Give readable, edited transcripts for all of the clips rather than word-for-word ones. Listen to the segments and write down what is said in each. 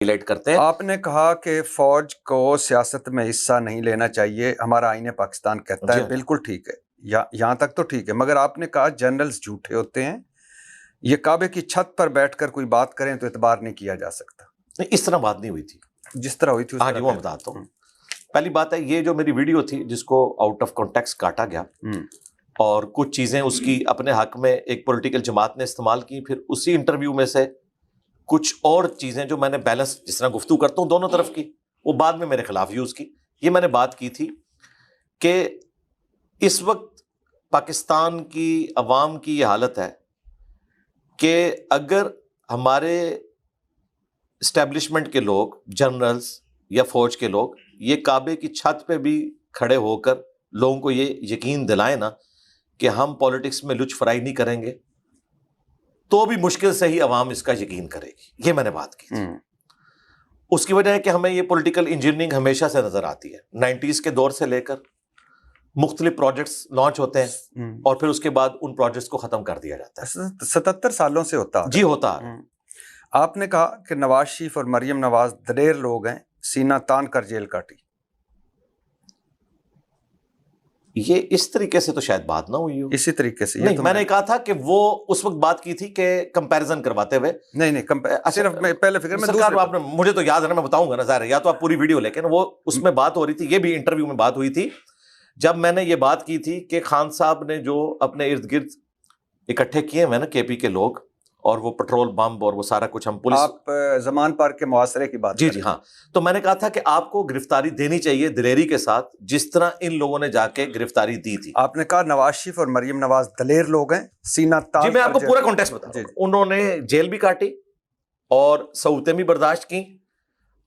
Highlight کرتے ہیں۔ آپ نے کہا کہ فوج کو سیاست میں حصہ نہیں لینا چاہیے، ہمارا آئین پاکستان کہتا ہے، بالکل ٹھیک ہے، یہاں تک تو ٹھیک ہے، مگر آپ نے کہا جنرلز جھوٹے ہوتے ہیں، یہ کعبے کی چھت پر بیٹھ کر کوئی بات کریں تو اعتبار نہیں کیا جا سکتا۔ نہیں، اس طرح بات نہیں ہوئی تھی، جس طرح ہوئی تھی ہاں جی وہ بتاتا ہوں۔ پہلی بات ہے یہ جو میری ویڈیو تھی جس کو آؤٹ آف کانٹیکسٹ کاٹا گیا اور کچھ چیزیں اس کی اپنے حق میں ایک پولیٹیکل جماعت نے استعمال کی، پھر اسی انٹرویو میں سے کچھ اور چیزیں جو میں نے بیلنس جس طرح گفتگو کرتا ہوں دونوں طرف کی، وہ بعد میں میرے خلاف یوز کی۔ یہ میں نے بات کی تھی کہ اس وقت پاکستان کی عوام کی یہ حالت ہے کہ اگر ہمارے اسٹیبلشمنٹ کے لوگ، جنرلز یا فوج کے لوگ یہ کعبے کی چھت پہ بھی کھڑے ہو کر لوگوں کو یہ یقین دلائیں نا کہ ہم پالیٹکس میں لچ فرائی نہیں کریں گے، تو بھی مشکل سے ہی عوام اس کا یقین کرے گی۔ یہ میں نے بات کی تھی۔ اس کی وجہ ہے کہ ہمیں یہ پولیٹیکل انجینئرنگ ہمیشہ سے نظر آتی ہے، 90s کے دور سے لے کر مختلف پروجیکٹس لانچ ہوتے ہیں اور پھر اس کے بعد ان پروجیکٹس کو ختم کر دیا جاتا ہے۔ 77 سالوں سے ہوتا جی ہوتا ہے۔ آپ نے کہا کہ نواز شریف اور مریم نواز دلیر لوگ ہیں، سینہ تان کر جیل کاٹی۔ یہ اس طریقے سے تو شاید بات نہ ہوئی ہو۔ اسی طریقے سے نہیں، میں نے کہا تھا کہ وہ اس وقت بات کی تھی کہ کمپیریزن کرواتے ہوئے، نہیں صرف میں پہلے فکر میں سرکار آپ نے مجھے تو یاد ہے نا، میں بتاؤں گا نا ظاہر ہے، یا تو آپ پوری ویڈیو، لیکن وہ اس میں بات ہو رہی تھی، یہ بھی انٹرویو میں بات ہوئی تھی جب میں نے یہ بات کی تھی کہ خان صاحب نے جو اپنے ارد گرد اکٹھے کیے ہوئے نا کے پی کے لوگ اور وہ پٹرول بم اور وہ سارا کچھ، ہم پولیس، آپ زمان پارک کے محاصرے کی بات جی ہاں، تو میں نے کہا تھا کہ آپ کو گرفتاری دینی چاہیے دلیری کے ساتھ جس طرح ان لوگوں نے جا کے گرفتاری دی تھی۔ آپ نے کہا نواز شریف اور مریم نواز دلیر لوگ ہیں، سینہ تان۔ جی میں آپ کو پورا کانٹیکسٹ بتا رہا ہوں۔ انہوں نے جیل بھی کاٹی اور سہولتیں بھی برداشت کی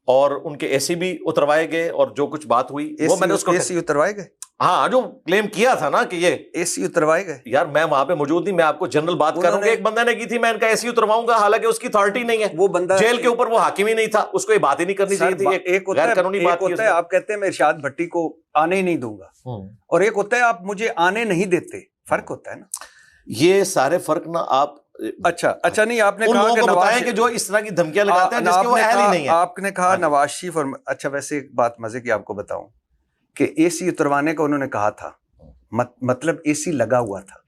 اور ان کے اے سی بھی اتروائے گئے اور جو کچھ بات ہوئی وہ میں نے اس کو، اے سی اتروائے گئے، ہاں جو کلیم کیا تھا نا کہ یہ اے سی اتروائے گئے۔ یار میں وہاں پہ موجود نہیں، میں آپ کو جنرل بات کر رہا ہوں کہ ایک بندہ نے کی تھی میں ان کا اے سی اترواؤں گا، حالانکہ اس کی اتھارٹی نہیں ہے، وہ بندہ جیل کے اوپر وہ حاکم ہی نہیں تھا، اس کو یہ بات ہی نہیں کرنی چاہیے تھی، ایک غیر قانونی بات کی۔ آپ کہتے ہیں میں ارشاد بھٹی کو آنے ہی نہیں دوں گا، اور ایک ہوتا ہے آپ مجھے آنے نہیں دیتے، فرق ہوتا ہے نا۔ یہ سارے فرق نا آپ اچھا نہیں، آپ نے کہا کہ نواز کہ جو اس طرح کی دھمکیاں لگاتے ہیں جس کے وہ اہل ہی نہیں ہے۔ آپ نے کہا نواز شریف اور اچھا ویسے ایک بات مزے کی آپ کو بتاؤں کہ اے سی اتروانے کا انہوں نے کہا تھا، مطلب اے سی لگا ہوا تھا،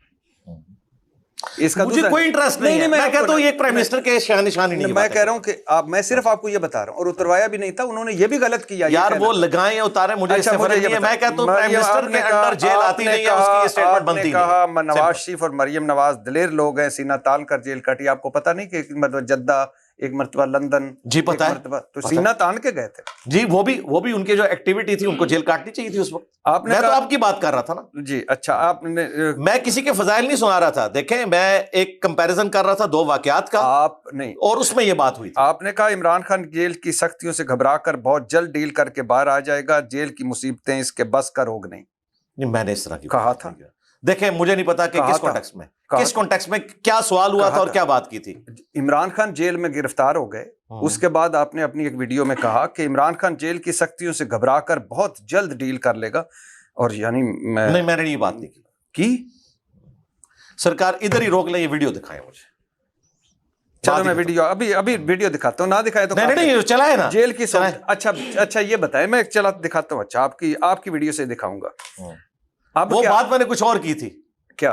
اس کا مجھے کوئی انٹرسٹ نہیں ہے، میں کہتا ہوں یہ ایک پرائم منسٹر کے شان نشان ہی نہیں ہے۔ میں کہہ رہا ہوں کہ میں صرف آپ کو یہ بتا رہا ہوں، اور اتروایا بھی نہیں تھا، انہوں نے یہ بھی غلط کیا یار، وہ لگائیں یا اتاریں مجھے اس سے فرق نہیں ہے، میں کہتا ہوں پرائم منسٹر کے انڈر جیل آتی نہیں ہے، اس کی اسٹیٹمنٹ بنتی نہیں ہے۔ کہا نواز شریف اور مریم نواز دلیر لوگ ہیں، سینہ تان کر جیل کاٹی۔ آپ کو پتا نہیں کہ ایک مرتبہ جدہ، ایک مرتبہ لندن، جی پتا ہے، تو سینہ تان کے گئے تھے۔ جی وہ بھی ان کے جو ایکٹیویٹی تھی ان کو جیل کاٹنی چاہیے تھی اس وقت۔ میں تو آپ کی بات کر رہا تھا نا جی اچھا، آپ نے، میں کسی کے فضائل نہیں سنا رہا تھا، دیکھیں میں ایک کمپیریزن کر رہا تھا دو واقعات کا، آپ نہیں، اور اس میں یہ بات ہوئی تھی۔ آپ نے کہا عمران خان جیل کی سختیوں سے گھبرا کر بہت جلد ڈیل کر کے باہر آ جائے گا، جیل کی مصیبتیں اس کے بس کا روگ نہیں۔ میں نے اس طرح کی کہا تھا۔ دیکھیں مجھے نہیں پتا کہ کس کانٹیکسٹ میں کیا سوال ہوا تھا اور کیا بات کی تھی۔ عمران خان جیل میں گرفتار ہو گئے، اس کے بعد آپ نے اپنی ایک ویڈیو میں کہا کہ عمران خان جیل کی سختیوں سے گھبرا کر بہت جلد ڈیل کر لے گا، اور یعنی نہیں، میں نے یہ بات نہیں کی۔ سرکار ادھر ہی روک لیں، یہ ویڈیو دکھائیں مجھے۔ چلو میں ویڈیو ابھی ویڈیو دکھاتا ہوں، نہ دکھائے تو نہیں چلائے نا جیل کی اچھا یہ بتائیں، میں چلا دکھاتا ہوں، اچھا آپ کی ویڈیو سے دکھاؤں گا۔ وہ بات میں نے کچھ اور کی تھی، کیا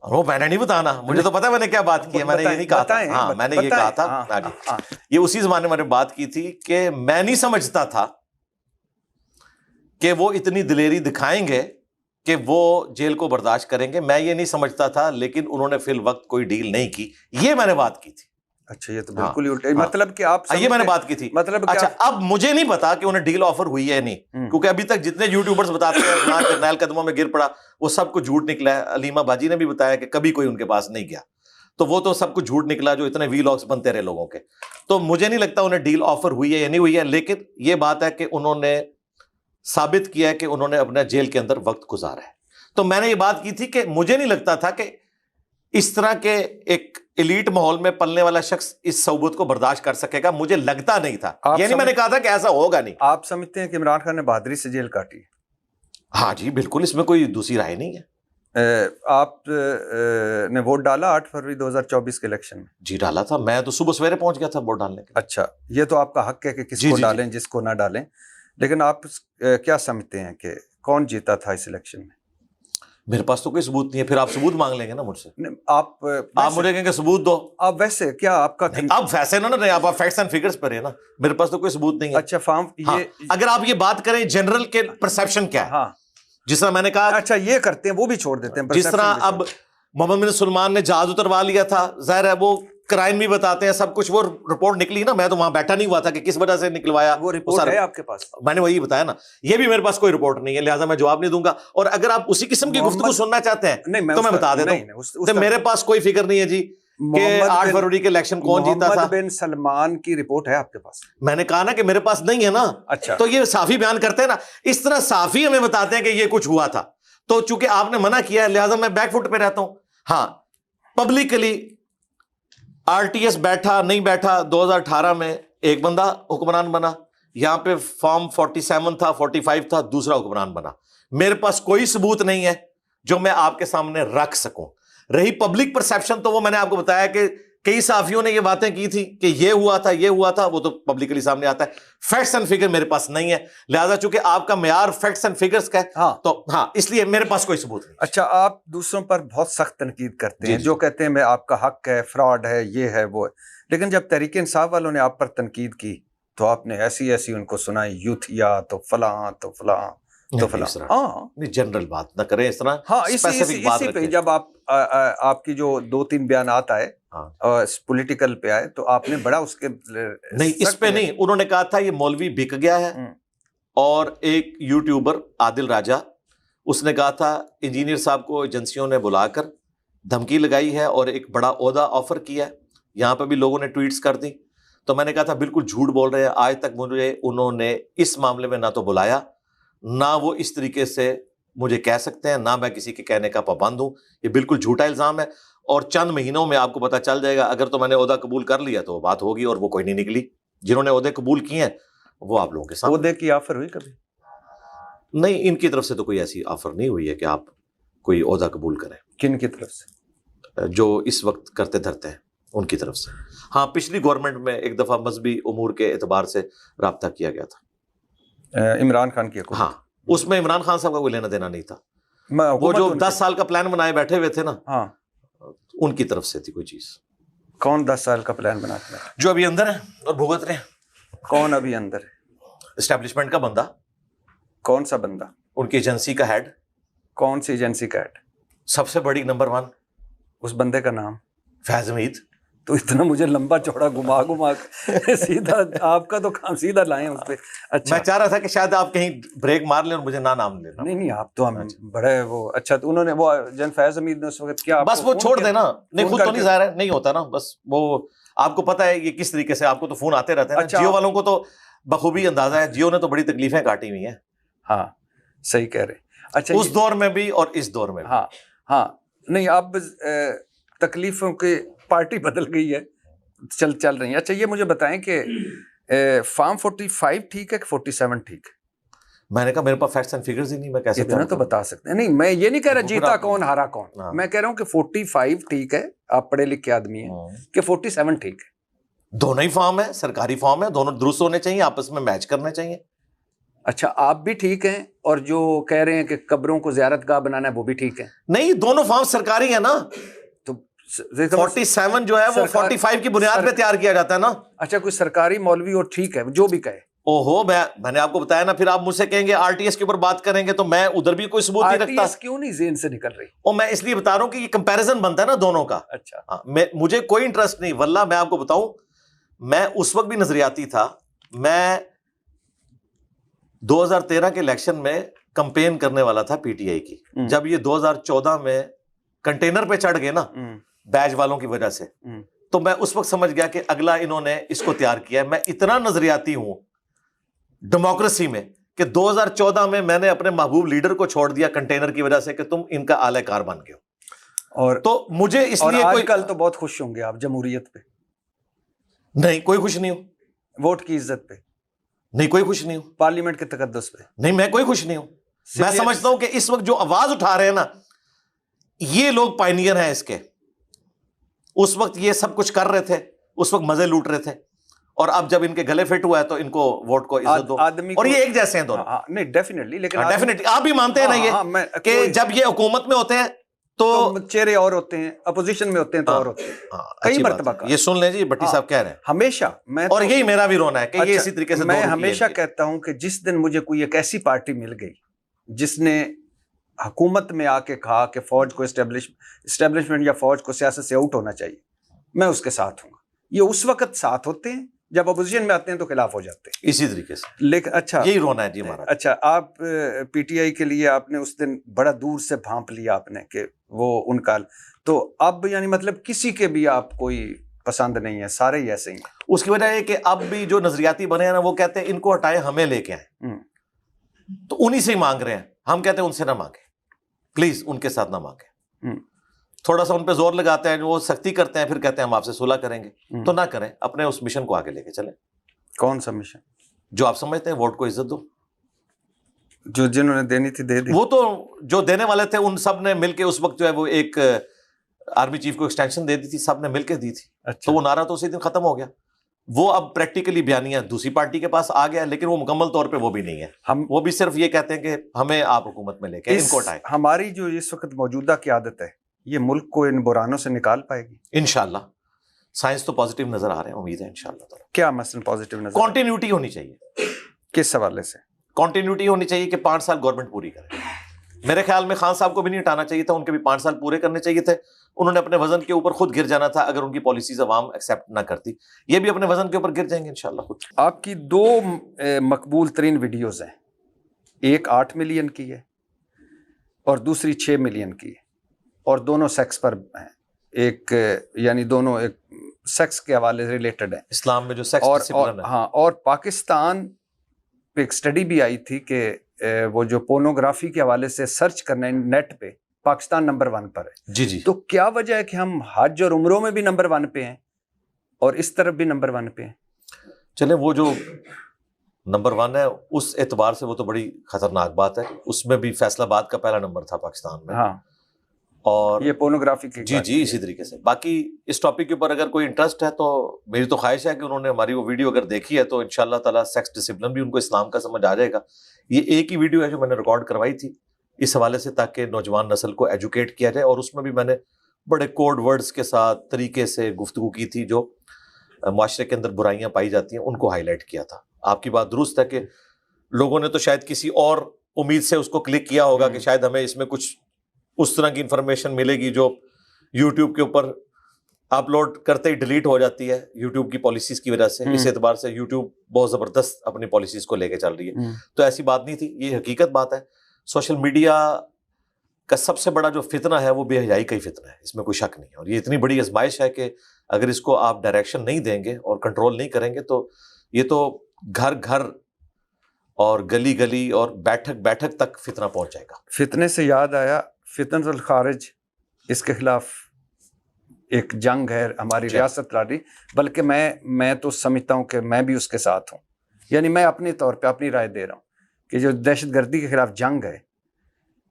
وہ میں نے نہیں بتانا، مجھے تو پتا میں نے کیا بات کی ہے، میں نے یہ نہیں کہا تھا، ہاں میں نے یہ کہا تھا، یہ اسی زمانے میں نے بات کی تھی کہ میں نہیں سمجھتا تھا کہ وہ اتنی دلیری دکھائیں گے کہ وہ جیل کو برداشت کریں گے، میں یہ نہیں سمجھتا تھا، لیکن انہوں نے فی الوقت کوئی ڈیل نہیں کی، یہ میں نے بات کی تھی۔ اچھا یہ تو بالکل ہی الٹا، مطلب کہ آپ یہ میں نے بات کی تھی، مطلب اچھا اب مجھے نہیں پتا کہ انہیں ڈیل آفر ہوئی ہے نہیں، کیونکہ ابھی تک جتنے یوٹیوبرز بتاتے ہیں فلان جرنیل قدموں میں گر پڑا، وہ سب کچھ جھوٹ نکلا ہے۔ علیمہ باجی نے بھی بتایا کہ کبھی کوئی ان کے پاس نہیں گیا، تو وہ تو سب کچھ جھوٹ نکلا جو اتنے ویلاگز بنتے رہے لوگوں کے۔ تو مجھے نہیں لگتا انہیں ڈیل آفر ہوئی ہے یا نہیں ہوئی ہے، لیکن یہ بات ہے کہ انہوں نے ثابت کیا ہے کہ انہوں نے اپنا جیل کے اندر وقت گزارا ہے۔ تو میں نے یہ بات کی تھی کہ مجھے نہیں لگتا تھا کہ اس طرح کے ایک ایلیٹ ماحول میں پلنے والا شخص اس صحبت کو برداشت کر سکے گا، مجھے لگتا نہیں تھا، یعنی میں نے کہا تھا کہ ایسا ہوگا نہیں۔ آپ سمجھتے ہیں کہ عمران خان نے بہادری سے جیل کاٹی؟ ہاں جی بالکل، اس میں کوئی دوسری رائے نہیں ہے۔ آپ نے ووٹ ڈالا 8 فروری 2024 کے الیکشن میں؟ جی ڈالا تھا، میں تو صبح سویرے پہنچ گیا تھا ووٹ ڈالنے کے لیے۔ اچھا، یہ تو آپ کا حق ہے کہ کس کو ڈالیں جس کو نہ ڈالیں، لیکن آپ کیا سمجھتے ہیں کہ کون جیتا تھا اس الیکشن میں؟ میرے پاس تو کوئی ثبوت نہیں ہے، پھر آپ ثبوت مانگ لیں گے نا مجھ سے، آپ مجھے کہیں گے ثبوت دو، آپ ویسے کیا آپ کا آپ فیصلے نہ رہے، آپ فیکٹس اینڈ فگرز پر ہیں نا، میرے پاس تو کوئی ثبوت نہیں ہے۔ اچھا فارم یہ اگر آپ یہ بات کریں جنرل کے پرسیپشن کیا ہے، ہاں جس طرح میں نے کہا، اچھا یہ کرتے ہیں وہ بھی چھوڑ دیتے ہیں، جس طرح اب محمد بن سلمان نے جہاز اتروا لیا تھا، ظاہر ہے وہ کرائم بھی بتاتے ہیں سب کچھ، وہ رپورٹ نکلی نا، میں تو وہاں بیٹھا نہیں ہوا تھا کہ کس وجہ سے نکلوایا، وہ رپورٹ ہے آپ کے پاس؟ میں نے وہی بتایا نا، یہ بھی میرے پاس کوئی رپورٹ نہیں ہے، لہٰذا میں جواب نہیں دوں گا، اور اگر آپ اسی قسم کی گفتگو سننا چاہتے ہیں تو میں بتا دیتا ہوں، میرے پاس کوئی فکر نہیں ہے جی کہ 8 فروری کے الیکشن کون جیتا تھا۔ محمد بن سلمان کی رپورٹ ہے آپ کے پاس؟ میں نے کہا نا کہ میرے پاس نہیں ہے نا۔ اچھا، تو یہ صحافی بیان کرتے ہیں نا، اس طرح صحافی ہمیں بتاتے ہیں کہ یہ کچھ ہوا تھا، تو چونکہ آپ نے منع کیا ہے لہٰذا میں بیک فٹ پہ رہتا ہوں۔ ہاں پبلکلی آر ٹی ایس بیٹھا نہیں بیٹھا، 2018 میں ایک بندہ حکمران بنا، یہاں پہ فارم 47 تھا، 45 تھا، دوسرا حکمران بنا۔ میرے پاس کوئی ثبوت نہیں ہے جو میں آپ کے سامنے رکھ سکوں۔ رہی پبلک پرسیپشن، تو وہ میں نے آپ کو بتایا کہ کئی صحافیوں نے یہ باتیں کی تھی کہ یہ ہوا تھا یہ ہوا تھا، وہ تو پبلکلی سامنے آتا ہے۔ فیکٹس اینڈ فگر میرے پاس نہیں ہے، لہذا چونکہ آپ کا معیار فیکٹس اینڈ فگرز کا ہے تو ہاں اس لیے میرے پاس کوئی ثبوت نہیں۔ اچھا، آپ دوسروں پر بہت سخت تنقید کرتے ہیں، جو کہتے ہیں میں آپ کا حق ہے، فراڈ ہے، یہ ہے وہ ہے، لیکن جب تحریک انصاف والوں نے آپ پر تنقید کی تو آپ نے ایسی ایسی ان کو سنائی، یوتھیا تو فلاں تو فلاں تو فلاں۔ ہاں جنرل بات نہ کریں اس طرح، ہاں اسی پہ جب آپ کی جو 2-3 بیانات آئے پولیٹیکل پہ آئے تو آپ نے بڑا اس کے نہیں، اس پہ نہیں، انہوں نے کہا تھا یہ مولوی بک گیا ہے، اور ایک یوٹیوبر عادل راجہ اس نے کہا تھا انجینئر صاحب کو ایجنسیوں نے بلا کر دھمکی لگائی ہے اور ایک بڑا عہدہ آفر کیا ہے، یہاں پہ بھی لوگوں نے ٹویٹس کر دی، تو میں نے کہا تھا بالکل جھوٹ بول رہے ہیں، آج تک مجھے انہوں نے اس معاملے میں نہ تو بلایا، نہ وہ اس طریقے سے مجھے کہہ سکتے ہیں، نہ میں کسی کے کہنے کا پابند ہوں، یہ بالکل جھوٹا الزام ہے، اور چند مہینوں میں آپ کو پتہ چل جائے گا، اگر تو میں نے عہدہ قبول کر لیا تو وہ بات ہوگی، اور وہ کوئی نہیں نکلی، جنہوں نے عہدے قبول کیے ہیں وہ آپ لوگوں کے سامنے۔ عہدے کی آفر ہوئی کبھی؟ نہیں، ان کی طرف سے تو کوئی ایسی آفر نہیں ہوئی ہے کہ آپ کوئی عہدہ قبول کریں۔ کن کی طرف سے؟ جو اس وقت کرتے دھرتے ہیں ان کی طرف سے۔ ہاں پچھلی گورنمنٹ میں ایک دفعہ مذہبی امور کے اعتبار سے رابطہ کیا گیا تھا، عمران خان کی حکومت۔ ہاں اس میں عمران خان صاحب کا کوئی لینا دینا نہیں تھا، وہ جو 10 سال کا پلان بنائے بیٹھے ہوئے تھے نا، ہاں ان کی طرف سے تھی کوئی چیز۔ کون 10 سال کا پلان بناتے ہیں؟ جو ابھی اندر ہیں اور بھگت رہے ہیں۔ کون ابھی اندر ہے؟ اسٹیبلشمنٹ کا بندہ۔ کون سا بندہ؟ ان کی ایجنسی کا ہیڈ۔ کون سی ایجنسی کا ہیڈ؟ سب سے بڑی نمبر 1۔ اس بندے کا نام؟ فیض حمید۔ تو اتنا مجھے لمبا چوڑا گھما سیدھا آپ کا تو کام سیدھا لائیں اس پہ۔ اچھا میں چاہ رہا تھا کہ شاید آپ کہیں بریک مار لیں اور مجھے نہ نام لینا۔ نہیں آپ تو ہمیں بڑے وہ اچھا، تو انہوں نے وہ جن فیض حمید نے اس وقت کیا بس وہ چھوڑ دینا، نہیں خود تو نہیں ظاہر ہے، نہیں ہوتا نا، بس وہ آپ کو پتا ہے یہ کس طریقے سے آپ کو تو فون آتے رہتے ہیں، جیو والوں کو تو بخوبی اندازہ ہے، جیو نے تو بڑی تکلیفیں کاٹی ہوئی ہیں۔ ہاں صحیح کہہ رہے ہیں۔ اچھا اس دور میں بھی اور اس دور میں بھی۔ ہاں نہیں، اب تکلیفوں کی پارٹی بدل گئی ہے، چل رہی ہیں۔ اچھا یہ مجھے بتائیں کہ فارم 45 ٹھیک ہے کہ 47 ٹھیک ہے؟ میں نے کہا میرے پاس فیکٹس اینڈ فگرز ہی نہیں، میں کیسے اتنا تو بتا سکتے ہیں۔ نہیں میں یہ نہیں کہہ رہا جیتا کون ہارا کون، میں کہہ رہا ہوں کہ 45 ٹھیک ہے، آپ پڑھے لکھے آدمی ہیں، کہ 47 ٹھیک ہے؟ دونوں ہی فارم ہے، سرکاری فارم ہے، دونوں درست ہونے چاہیے، آپس میں میچ کرنے چاہیے۔ اچھا آپ بھی ٹھیک ہیں، اور جو کہہ رہے ہیں کہ قبروں کو زیارت گاہ بنانا ہے وہ بھی ٹھیک ہے؟ نہیں، دونوں فارم سرکاری ہیں نا، تو 47 جو ہے وہ 45 کی بنیاد پہ تیار کیا جاتا ہے نا۔ اچھا کوئی سرکاری مولوی اور ٹھیک ہے جو بھی کہے؟ اوہو میں نے آپ کو بتایا نا، پھر آپ مجھ سے کہیں گے آر ٹی ایس کے اوپر بات کریں گے تو میں ادھر بھی کوئی ثبوت نہیں رکھتا۔ آر ٹی ایس کیوں نہیں ذہن سے نکل رہی؟ اور میں اس لیے بتا رہا ہوں کہ یہ کمپیریزن بنتا ہے نا دونوں کا۔ اچھا مجھے کوئی انٹرسٹ نہیں، واللہ میں آپ کو بتاؤں، میں اس وقت بھی نظریاتی تھا، میں 2013 کے الیکشن میں کمپین کرنے والا تھا پی ٹی آئی کی، جب یہ 2014 میں کنٹینر پہ چڑھ گئے نا بیج والوں کی وجہ سے، تو میں اس وقت سمجھ گیا کہ اگلا انہوں نے اس کو تیار کیا ہے۔ میں اتنا نظریاتی ہوں ڈیموکریسی میں کہ 2014 میں نے اپنے محبوب لیڈر کو چھوڑ دیا کنٹینر کی وجہ سے کہ تم ان کا اعلی کار بن گئے ہو، اور تو مجھے اس لیے آج کل تو بہت خوش ہوں گے آپ جمہوریت پہ؟ نہیں کوئی خوش نہیں ہوں۔ ووٹ کی عزت پہ؟ نہیں کوئی خوش نہیں ہوں۔ پارلیمنٹ کے تقدس پہ؟ نہیں میں کوئی خوش نہیں ہوں۔ میں سمجھتا ہوں کہ اس وقت جو آواز اٹھا رہے ہیں نا یہ لوگ پائنیئر ہیں اس کے. اس وقت یہ سب کچھ کر رہے تھے, اس وقت مزے لوٹ رہے تھے, اور اب جب ان کے گلے فٹ ہوا ہے تو ان کو ووٹ کو عزت دو. اور یہ ایک جیسے ہیں دونوں. نہیں ڈیفینیٹلی, لیکن ڈیفینیٹلی آپ بھی مانتے ہیں نا یہ کہ جب یہ حکومت میں ہوتے ہیں تو چہرے اور ہوتے ہیں, اپوزیشن میں ہوتے ہیں تو اور ہوتے ہیں. کئی مرتبہ یہ سن لیں جی, بھٹی صاحب کہہ رہے ہیں ہمیشہ, میں اور یہی میرا بھی رونا ہے کہ یہ اسی طریقے سے میں ہمیشہ کہتا ہوں کہ جس دن مجھے کوئی ایک ایسی پارٹی مل گئی جس نے حکومت میں آ کے کہا کہ فوج کو اسٹیبلشمنٹ یا فوج کو سیاست سے آؤٹ ہونا چاہیے, میں اس کے ساتھ ہوں گا. یہ اس وقت ساتھ ہوتے ہیں جب اپوزیشن میں آتے ہیں تو خلاف ہو جاتے ہیں اسی طریقے سے. لیکن اچھا یہی رونا ہے جی ہمارا. اچھا, آپ پی ٹی آئی کے لیے آپ نے اس دن بڑا دور سے بھانپ لیا آپ نے کہ وہ ان کا, تو اب یعنی مطلب کسی کے بھی آپ کوئی پسند نہیں ہے, سارے ہی ایسے ہی ہیں. اس کی وجہ یہ کہ اب بھی جو نظریاتی بنے ہیں نا, وہ کہتے ہیں ان کو ہٹائے ہمیں لے کے آئیں, تو انہی سے ہی مانگ رہے ہیں. ہم کہتے ہیں ان سے نہ مانگیں, پلیز ان کے ساتھ نہ مانگیں. تھوڑا سا ان پہ زور لگاتے ہیں, وہ سختی کرتے ہیں, پھر کہتے ہیں ہم آپ سے صلح کریں گے. تو نہ کریں, اپنے اس مشن کو آگے لے کے چلیں. کون سا مشن؟ جو آپ سمجھتے ہیں ووٹ کو عزت دو. جو جنہوں نے دینی تھی دے دی. وہ تو جو دینے والے تھے ان سب نے مل کے اس وقت جو ہے وہ ایک آرمی چیف کو ایکسٹینشن دے دی تھی, سب نے مل کے دی تھی. تو وہ نعرہ تو اسی دن ختم ہو گیا. وہ اب پریکٹیکلی بیانیہ دوسری پارٹی کے پاس آ گیا, لیکن وہ مکمل طور پہ وہ بھی نہیں ہے. وہ بھی صرف یہ کہتے ہیں کہ ہمیں آپ حکومت میں لے کے ان کو ہٹائیں. ہماری جو اس وقت موجودہ قیادت ہے یہ ملک کو ان بحرانوں سے نکال پائے گی انشاءاللہ. سائنس تو پازیٹیو نظر آ رہے ہیں, امید ہے انشاءاللہ تعالی. کیا مثلا پازیٹیو نظر؟ کنٹینیوٹی ہونی چاہیے. کس حوالے سے کنٹینیوٹی ہونی چاہیے کہ 5 سال گورنمنٹ پوری کرے. میرے خیال میں خان صاحب کو بھی نہیں ہٹانا چاہیے تھا, ان کے بھی 5 سال پورے کرنے چاہیے تھے. انہوں نے اپنے وزن کے اوپر خود گر جانا تھا اگر ان کی پالیسیز عوام ایکسیپٹ نہ کرتی. یہ بھی اپنے وزن کے اوپر گر جائیں گے انشاءاللہ خود. آپ کی 2 مقبول ترین ویڈیوز ہیں, ایک 8 ملین کی ہے اور دوسری 6 ملین کی ہے, اور دونوں سیکس پر ہیں. ایک یعنی دونوں ایک سیکس کے حوالے سے ریلیٹڈ ہیں, اسلام میں جو سیکس ڈسپلن ہے. ہاں, اور پاکستان پہ ایک سٹڈی بھی آئی تھی کہ وہ جو پورنوگرافی کے حوالے سے سرچ کرنا ہے نیٹ پہ, پاکستان نمبر 1 پر ہے. جی جی. تو کیا وجہ ہے کہ ہم حج اور عمروں میں بھی نمبر 1 پہ ہیں اور اس طرف بھی نمبر 1 پہ ہیں؟ چلیں, وہ جو نمبر 1 ہے اس اعتبار سے وہ تو بڑی خطرناک بات ہے. اس میں بھی فیصل آباد کا پہلا نمبر تھا پاکستان میں. ہاں, اور یہ پورنوگرافی کی جی اسی طریقے سے. باقی اس ٹاپک کے اوپر اگر کوئی انٹرسٹ ہے تو میری تو خواہش ہے کہ انہوں نے ہماری وہ ویڈیو اگر دیکھی ہے تو انشاءاللہ تعالی سیکس ڈسپلن بھی ان کو اسلام کا سمجھ آ جائے گا. یہ ایک ہی ویڈیو ہے جو میں نے ریکارڈ کروائی تھی اس حوالے سے تاکہ نوجوان نسل کو ایجوکیٹ کیا جائے, اور اس میں بھی میں نے بڑے کوڈ ورڈز کے ساتھ طریقے سے گفتگو کی تھی جو معاشرے کے اندر برائیاں پائی جاتی ہیں ان کو ہائی لائٹ کیا تھا. آپ کی بات درست ہے کہ لوگوں نے تو شاید کسی اور امید سے اس کو کلک کیا ہوگا کہ شاید ہمیں اس میں کچھ اس طرح کی انفارمیشن ملے گی جو یوٹیوب کے اوپر اپلوڈ کرتے ہی ڈیلیٹ ہو جاتی ہے یوٹیوب کی پالیسیز کی وجہ سے. اس اعتبار سے یوٹیوب بہت زبردست اپنی پالیسیز کو لے کے چل رہی ہے. تو ایسی بات نہیں تھی, یہ حقیقت بات ہے. سوشل میڈیا کا سب سے بڑا جو فتنہ ہے وہ بے حیائی کا ہی فتنہ ہے, اس میں کوئی شک نہیں ہے. اور یہ اتنی بڑی آزمائش ہے کہ اگر اس کو آپ ڈائریکشن نہیں دیں گے اور کنٹرول نہیں کریں گے تو یہ تو گھر گھر اور گلی گلی اور بیٹھک بیٹھک تک فتنہ پہنچ جائے گا. فتنے سے یاد آیا, فتنۃ الخارج, اس کے خلاف ایک جنگ ہے ہماری ریاست لڑ رہی, بلکہ میں تو سمجھتا ہوں کہ میں بھی اس کے ساتھ ہوں. یعنی میں اپنے طور پہ اپنی رائے دے رہا ہوں کہ جو دہشت گردی کے خلاف جنگ ہے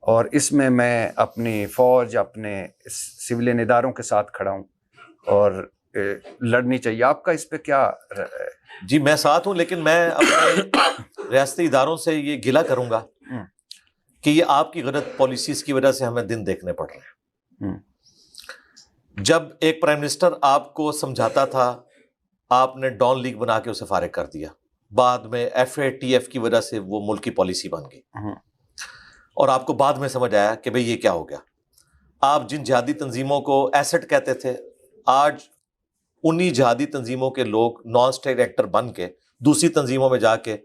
اور اس میں اپنی فوج اپنے سویلین اداروں کے ساتھ کھڑا ہوں اور لڑنی چاہیے. آپ کا اس پہ کیا؟ جی میں ساتھ ہوں, لیکن میں اپنے ریاستی اداروں سے یہ گلہ کروں گا کہ یہ آپ کی غلط پالیسیز کی وجہ سے ہمیں دن دیکھنے پڑ رہے ہیں. جب ایک پرائم منسٹر آپ کو سمجھاتا تھا آپ نے ڈان لیگ بنا کے اسے فارغ کر دیا, بعد میں FATF کی وجہ سے وہ ملک کی پالیسی بن گئی اور آپ کو بعد میں سمجھ آیا کہ بھئی یہ کیا ہو گیا. آپ جن جہادی تنظیموں کو ایسٹ کہتے تھے, آج انہی جہادی تنظیموں کے لوگ نان اسٹیٹ ایکٹر بن کے دوسری تنظیموں میں جا کے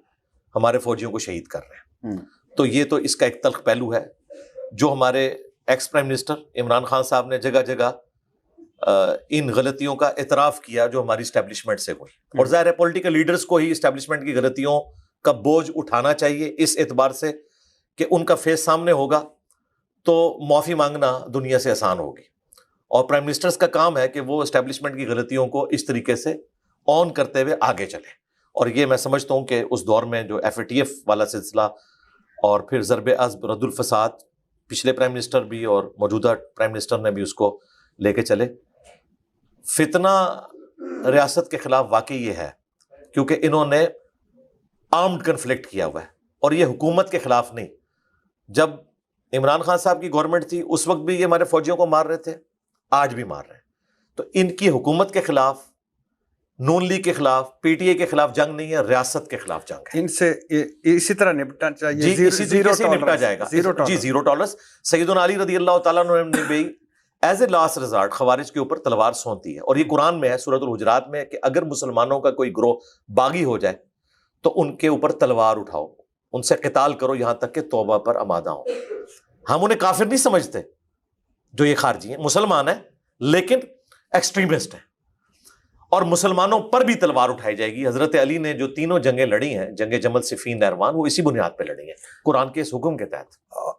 ہمارے فوجیوں کو شہید کر رہے ہیں. تو یہ تو اس کا ایک تلخ پہلو ہے جو ہمارے ex prime minister Imran Khan صاحب نے جگہ جگہ ان غلطیوں کا اعتراف کیا جو ہماری اسٹیبلشمنٹ سے ہوئی. اور ظاہر ہے پولیٹیکل لیڈرز کو ہی اسٹیبلشمنٹ کی غلطیوں کا بوجھ اٹھانا چاہیے اس اعتبار سے کہ ان کا فیس سامنے ہوگا تو معافی مانگنا دنیا سے آسان ہوگی. اور پرائم منسٹرز کا کام ہے کہ وہ اسٹیبلشمنٹ کی غلطیوں کو اس طریقے سے آن کرتے ہوئے آگے چلے. اور یہ میں سمجھتا ہوں کہ اس دور میں جو FATF والا سلسلہ اور پھر ضرب عضب رد الفساد پچھلے پرائم منسٹر بھی اور موجودہ پرائم منسٹر نے بھی اس کو لے کے چلے. فتنہ ریاست کے خلاف واقعی یہ ہے کیونکہ انہوں نے آرمڈ کنفلکٹ کیا ہوا ہے, اور یہ حکومت کے خلاف نہیں. جب عمران خان صاحب کی گورنمنٹ تھی اس وقت بھی یہ ہمارے فوجیوں کو مار رہے تھے, آج بھی مار رہے ہیں. تو ان کی حکومت کے خلاف, نون لیگ کے خلاف, پی ٹی اے کے خلاف جنگ نہیں ہے, ریاست کے خلاف جنگ ہے. ان سے اسی طرح نپٹنا چاہیے. جی اسی طریقے سے نپٹا جائے گا. جی زیرو ٹالرنس. سیدنا علی رضی اللہ تعالیٰ عنہ نے بھی ایز اے لاسٹ ریزارٹ خوارج کے اوپر تلوار سونتی ہے, اور یہ قرآن میں ہے سورۃ الحجرات میں کہ اگر مسلمانوں کا کوئی گروہ باغی ہو جائے تو ان کے اوپر تلوار اٹھاؤ, ان سے قتال کرو یہاں تک کہ توبہ پر آمادہ ہو. ہم انہیں کافر نہیں سمجھتے جو یہ خارجی ہیں, مسلمان ہیں لیکن ایکسٹریمسٹ ہیں, اور مسلمانوں پر بھی تلوار اٹھائی جائے گی. حضرت علی نے جو تینوں جنگیں لڑی ہیں, جنگ جمل, صفین, نہروان, وہ اسی بنیاد پہ لڑی ہیں قرآن کے اس حکم کے تحت.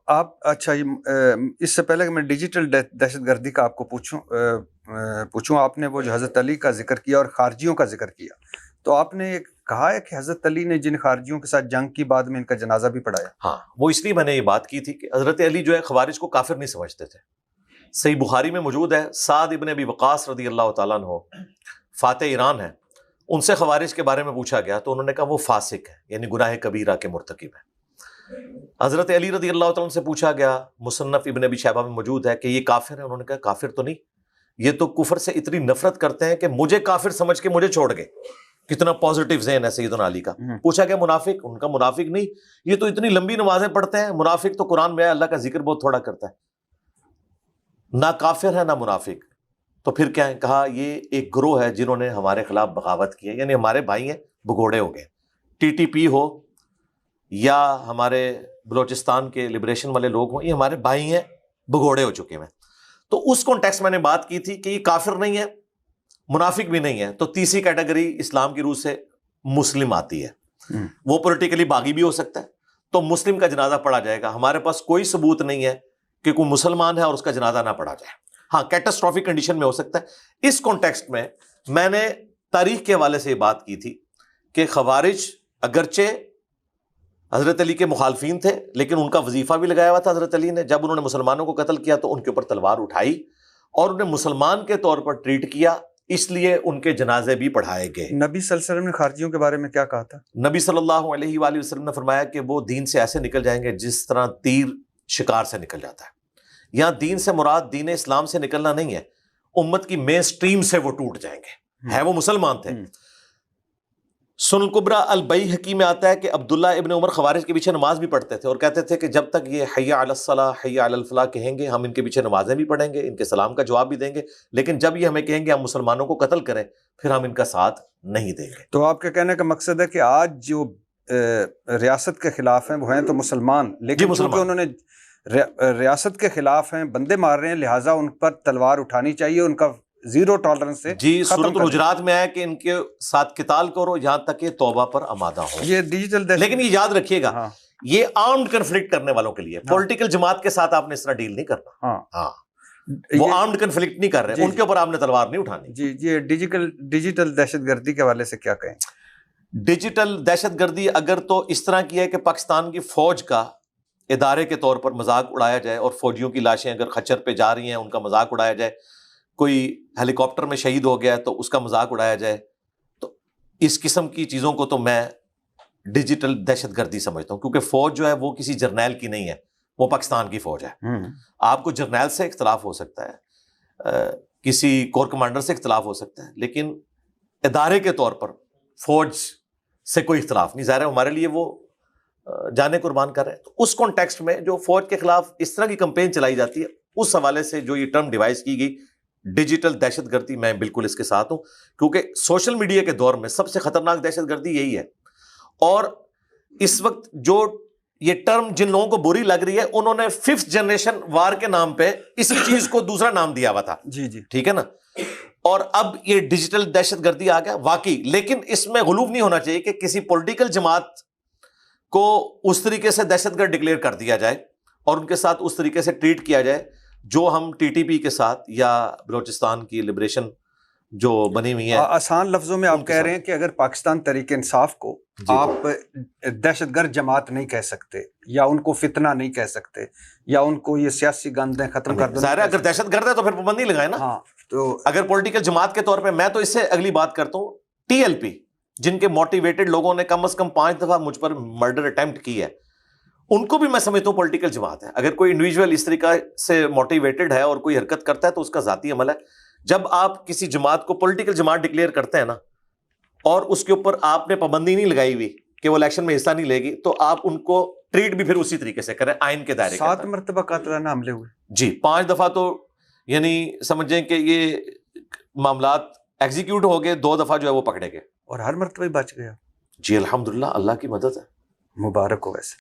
آپ اچھا, اس سے پہلے کہ میں ڈیجیٹل دہشت گردی کا آپ کو پوچھوں, آپ نے وہ جو حضرت علی کا ذکر کیا اور خارجیوں کا ذکر کیا, تو آپ نے یہ کہا ہے کہ حضرت علی نے جن خارجیوں کے ساتھ جنگ کی بعد میں ان کا جنازہ بھی پڑھایا. ہاں, وہ اس لیے میں نے یہ بات کی تھی کہ حضرت علی جو ہے خوارج کو کافر نہیں سمجھتے تھے. صحیح بخاری میں موجود ہے, سعد ابن ابی وقاص رضی اللہ تعالیٰ عنہ فاتح ایران ہے, ان سے خوارج کے بارے میں پوچھا گیا تو انہوں نے کہا وہ فاسق ہے, یعنی گناہ کبیرہ کے مرتکب ہے. حضرت علی رضی اللہ تعالیٰ عنہ سے پوچھا گیا, مصنف ابن ابی شیبہ میں موجود ہے, کہ یہ کافر ہے؟ انہوں نے کہا کافر تو نہیں, یہ تو کفر سے اتنی نفرت کرتے ہیں کہ مجھے کافر سمجھ کے مجھے چھوڑ گئے. کتنا پازیٹیو ذہن ہے سیدنا علی کا. پوچھا گیا منافق؟ ان کا منافق نہیں, یہ تو اتنی لمبی نمازیں پڑھتے ہیں, منافق تو قرآن میں ہے, اللہ کا ذکر بہت تھوڑا کرتا ہے, نہ کافر ہے نہ منافق. تو پھر کیا ہے؟ کہا یہ ایک گروہ ہے جنہوں نے ہمارے خلاف بغاوت کی ہے, یعنی ہمارے بھائی ہیں, بگوڑے ہو گئے. ٹی ٹی پی ہو یا ہمارے بلوچستان کے لبریشن والے لوگ ہوں, یہ ہمارے بھائی ہیں, بگوڑے ہو چکے ہیں. تو اس کانٹیکسٹ میں نے بات کی تھی کہ یہ کافر نہیں ہے, منافق بھی نہیں ہے. تو تیسری کیٹیگری اسلام کی روح سے مسلم آتی ہے, وہ پولیٹیکلی باغی بھی ہو سکتا ہے, تو مسلم کا جنازہ پڑھا جائے گا. ہمارے پاس کوئی ثبوت نہیں ہے کہ کوئی مسلمان ہے اور اس کا جنازہ نہ پڑھا جائے. ہاں, کیٹاسٹرافک کنڈیشن میں ہو سکتا ہے. اس کانٹیکسٹ میں نے تاریخ کے حوالے سے یہ بات کی تھی کہ خوارج اگرچہ حضرت علی کے مخالفین تھے لیکن ان کا وظیفہ بھی لگایا ہوا تھا حضرت علی نے. جب انہوں نے مسلمانوں کو قتل کیا تو ان کے اوپر تلوار اٹھائی اور انہیں مسلمان کے طور پر ٹریٹ کیا, اس لیے ان کے جنازے بھی پڑھائے گئے. نبی صلی اللہ علیہ وسلم نے خارجیوں کے بارے میں کیا کہا تھا؟ نبی صلی اللہ علیہ وآلہ وسلم نے فرمایا کہ وہ دین سے ایسے نکل جائیں گے جس طرح تیر شکار سے نکل جاتا ہے. یہاں دین سے مراد دین اسلام سے نکلنا نہیں ہے, امت کی مین سٹریم سے وہ ٹوٹ جائیں گے. ہے وہ مسلمان تھے. سنن الکبریٰ البیہقی میں آتا ہے کہ عبداللہ ابن عمر خوارج کے پیچھے نماز بھی پڑھتے تھے اور کہتے تھے کہ جب تک یہ حی علی الصلاح حی علی الفلاح کہیں گے ہم ان کے پیچھے نمازیں بھی پڑھیں گے, ان کے سلام کا جواب بھی دیں گے, لیکن جب یہ ہمیں کہیں گے ہم مسلمانوں کو قتل کریں پھر ہم ان کا ساتھ نہیں دیں گے. تو آپ کے کہنے کا مقصد ہے کہ آج جو ریاست کے خلاف ہیں وہ ہیں تو مسلمان, لیکن چونکہ انہوں نے ریاست کے خلاف ہیں, بندے مار رہے ہیں, لہٰذا ان پر تلوار اٹھانی چاہیے, ان کا زیرو ٹالرنس سے. جی, سورۃ الحجرات میں ہے کہ ان کے ساتھ قتال کرو یہاں تک کہ توبہ پر آمادہ ہو. یہ ڈیجیٹل لیکن یہ یاد رکھیے گا, یہ آرمڈ کنفلکٹ کرنے والوں کے لیے, پولیٹیکل جماعت کے ساتھ آپ نے اس طرح ڈیل نہیں کرنا. ہاں, وہ آرمڈ کنفلکٹ نہیں کر رہے, ان کے اوپر آپ نے تلوار نہیں اٹھانی. جی, یہ ڈیجیٹل دہشت گردی کے حوالے سے کیا کہیں؟ ڈیجیٹل دہشت گردی اگر تو اس طرح کی ہے کہ پاکستان کی فوج کا ادارے کے طور پر مذاق اڑایا جائے, اور فوجیوں کی لاشیں اگر خچر پہ جا رہی ہیں ان کا مذاق اڑایا جائے, کوئی ہیلی کاپٹر میں شہید ہو گیا ہے تو اس کا مذاق اڑایا جائے, تو اس قسم کی چیزوں کو تو میں ڈیجیٹل دہشت گردی سمجھتا ہوں. کیونکہ فوج جو ہے وہ کسی جرنیل کی نہیں ہے, وہ پاکستان کی فوج ہے. آپ کو جرنیل سے اختلاف ہو سکتا ہے, کسی کور کمانڈر سے اختلاف ہو سکتا ہے, لیکن ادارے کے طور پر فوج سے کوئی اختلاف نہیں. ظاہر ہے ہمارے لیے وہ جانے قربان کر رہے ہیں. تو اس کانٹیکسٹ میں جو فوج کے خلاف اس طرح کی کمپین چلائی جاتی ہے, اس حوالے سے جو یہ ٹرم ڈیوائز کی گئی ڈیجیٹل دہشت گردی, میں بالکل اس کے ساتھ ہوں. کیونکہ سوشل میڈیا کے دور میں سب سے خطرناک دہشت گردی یہی ہے. اور اس وقت جو یہ ٹرم جن لوگوں کو بری لگ رہی ہے, انہوں نے 5th جنریشن وار کے نام پہ اسی چیز کو دوسرا نام دیا ہوا تھا. جی, ٹھیک ہے نا. اور اب یہ ڈیجیٹل دہشت گردی آ گیا واقعی. لیکن اس میں غلوف نہیں ہونا چاہیے کہ کسی پولیٹیکل جماعت کو اس طریقے سے دہشت گرد ڈکلیئر کر دیا جائے اور ان کے ساتھ اس طریقے سے ٹریٹ کیا جائے جو ہم ٹی ٹی پی کے ساتھ یا بلوچستان کی لبریشن جو بنی ہوئی ہیں. آسان لفظوں میں آپ کہہ رہے ہیں کہ اگر پاکستان تحریک انصاف کو آپ دہشت گرد جماعت نہیں کہہ سکتے, یا ان کو فتنہ نہیں کہہ سکتے, یا ان کو یہ سیاسی گندیں ختم کر دو, ظاہر ہے اگر دہشت گرد ہے تو پھر پابندی لگائے نا. ہاں, تو اگر پولیٹیکل جماعت کے طور پہ, میں تو اس سے اگلی بات کرتا ہوں, ٹی ایل پی جن کے موٹیویٹڈ لوگوں نے کم از کم 5 دفعہ مجھ پر مرڈر اٹیمپٹ کی ہے, ان کو بھی میں سمجھتا ہوں پولیٹیکل جماعت ہے. اگر کوئی انڈیویجول اس طریقہ سے موٹیویٹڈ ہے اور کوئی حرکت کرتا ہے تو اس کا ذاتی عمل ہے. جب آپ کسی جماعت کو پولیٹیکل جماعت ڈکلیئر کرتے ہیں نا, اور اس کے اوپر آپ نے پابندی نہیں لگائی ہوئی کہ وہ الیکشن میں حصہ نہیں لے گی, تو آپ ان کو ٹریٹ بھی پھر اسی طریقے سے کریں, آئین کے دائرے کے 7 مرتبہ قاتلانہ حملے ہوئے جی. 5 دفعہ تو یعنی سمجھیں کہ یہ معاملات ایگزیکیوٹ ہو گئے, 2 دفعہ جو ہے وہ پکڑے گئے, اور ہر مرتبہ ہی بچ گیا. جی الحمدللہ, اللہ کی مدد ہے. مبارک ہو. ویسے